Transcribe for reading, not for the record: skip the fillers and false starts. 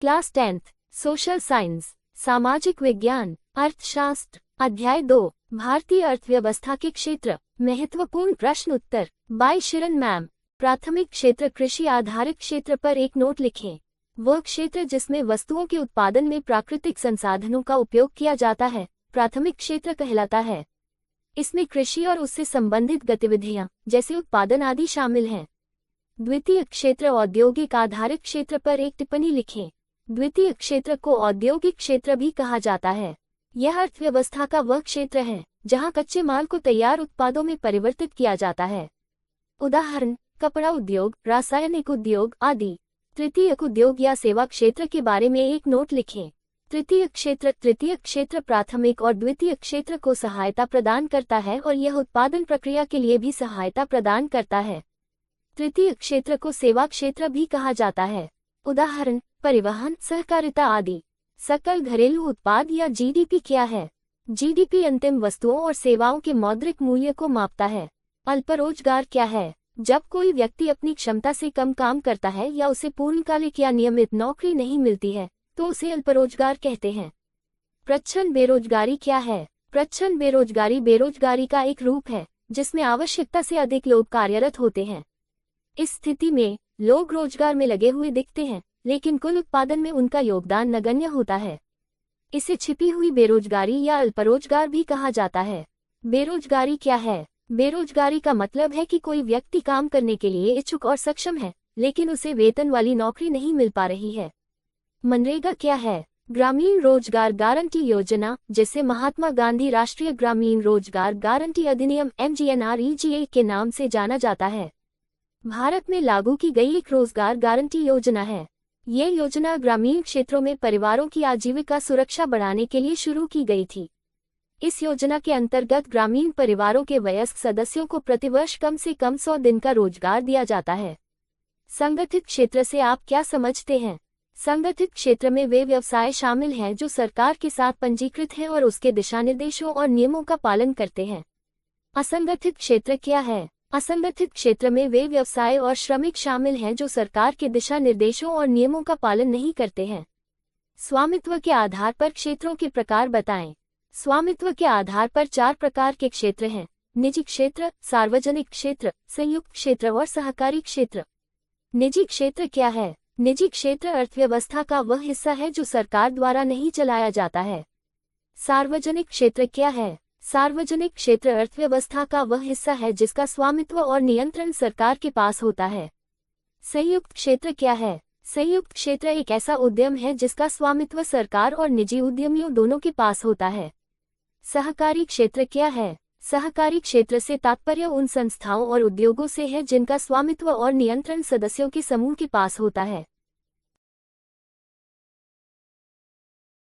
Class 10th social science सामाजिक विज्ञान अर्थशास्त्र अध्याय 2 भारतीय अर्थव्यवस्था के क्षेत्र महत्वपूर्ण प्रश्न उत्तर बाय शिरन मैम। प्राथमिक क्षेत्र कृषि आधारित क्षेत्र पर एक नोट लिखें। वह क्षेत्र जिसमें वस्तुओं के उत्पादन में प्राकृतिक संसाधनों का उपयोग किया जाता है प्राथमिक क्षेत्र कहलाता है। इसमें कृषि और उससे संबंधित गतिविधियां जैसे उत्पादन आदि शामिल हैं। द्वितीय क्षेत्र औद्योगिक आधारित क्षेत्र पर एक टिप्पणी लिखें। द्वितीय क्षेत्र को औद्योगिक क्षेत्र भी कहा जाता है। यह अर्थव्यवस्था का वह क्षेत्र है जहां कच्चे माल को तैयार उत्पादों में परिवर्तित किया जाता है। उदाहरण कपड़ा उद्योग, रासायनिक उद्योग आदि। तृतीयक उद्योग या सेवा क्षेत्र के बारे में एक नोट लिखें। तृतीय क्षेत्र प्राथमिक और द्वितीय क्षेत्र को सहायता प्रदान करता है और यह उत्पादन प्रक्रिया के लिए भी सहायता प्रदान करता है। तृतीय क्षेत्र को सेवा क्षेत्र भी कहा जाता है। उदाहरण परिवहन, सहकारिता आदि। सकल घरेलू उत्पाद या जीडीपी क्या है? जीडीपी अंतिम वस्तुओं और सेवाओं के मौद्रिक मूल्य को मापता है। अल्परोजगार क्या है? जब कोई व्यक्ति अपनी क्षमता से कम काम करता है या उसे पूर्णकालिक या नियमित नौकरी नहीं मिलती है तो उसे अल्परोजगार कहते हैं। प्रच्छन्न बेरोजगारी क्या है? प्रच्छन्न बेरोजगारी बेरोजगारी का एक रूप है जिसमें आवश्यकता से अधिक लोग कार्यरत होते हैं। इस स्थिति में लोग रोजगार में लगे हुए दिखते हैं लेकिन कुल उत्पादन में उनका योगदान नगण्य होता है। इसे छिपी हुई बेरोजगारी या अल्परोजगार भी कहा जाता है। बेरोजगारी क्या है? बेरोजगारी का मतलब है कि कोई व्यक्ति काम करने के लिए इच्छुक और सक्षम है लेकिन उसे वेतन वाली नौकरी नहीं मिल पा रही है। मनरेगा क्या है? ग्रामीण रोजगार गारंटी योजना, जिसे महात्मा गांधी राष्ट्रीय ग्रामीण रोजगार गारंटी अधिनियम MGNREGA के नाम से जाना जाता है, भारत में लागू की गई एक रोजगार गारंटी योजना है। ये योजना ग्रामीण क्षेत्रों में परिवारों की आजीविका सुरक्षा बढ़ाने के लिए शुरू की गई थी। इस योजना के अंतर्गत ग्रामीण परिवारों के वयस्क सदस्यों को प्रतिवर्ष कम से कम 100 दिन का रोजगार दिया जाता है। संगठित क्षेत्र से आप क्या समझते हैं? संगठित क्षेत्र में वे व्यवसाय शामिल हैं जो सरकार के साथ पंजीकृत हैं और उसके दिशानिर्देशों और नियमों का पालन करते हैं। असंगठित क्षेत्र क्या है? असंगठित क्षेत्र में वे व्यवसाय और श्रमिक शामिल हैं जो सरकार के दिशा निर्देशों और नियमों का पालन नहीं करते हैं। स्वामित्व के आधार पर क्षेत्रों के प्रकार बताएं। स्वामित्व के आधार पर 4 प्रकार के क्षेत्र हैं: निजी क्षेत्र, सार्वजनिक क्षेत्र, संयुक्त क्षेत्र और सहकारी क्षेत्र। निजी क्षेत्र क्या है? निजी क्षेत्र अर्थव्यवस्था का वह हिस्सा है जो सरकार द्वारा नहीं चलाया जाता है। सार्वजनिक क्षेत्र क्या है? सार्वजनिक क्षेत्र अर्थव्यवस्था का वह हिस्सा है जिसका स्वामित्व और नियंत्रण सरकार के पास होता है। संयुक्त क्षेत्र क्या है? संयुक्त क्षेत्र एक ऐसा उद्यम है जिसका स्वामित्व सरकार और निजी उद्यमियों दोनों के पास होता है। सहकारी क्षेत्र क्या है? सहकारी क्षेत्र से तात्पर्य उन संस्थाओं और उद्योगों से है जिनका स्वामित्व और नियंत्रण सदस्यों के समूह के पास होता है।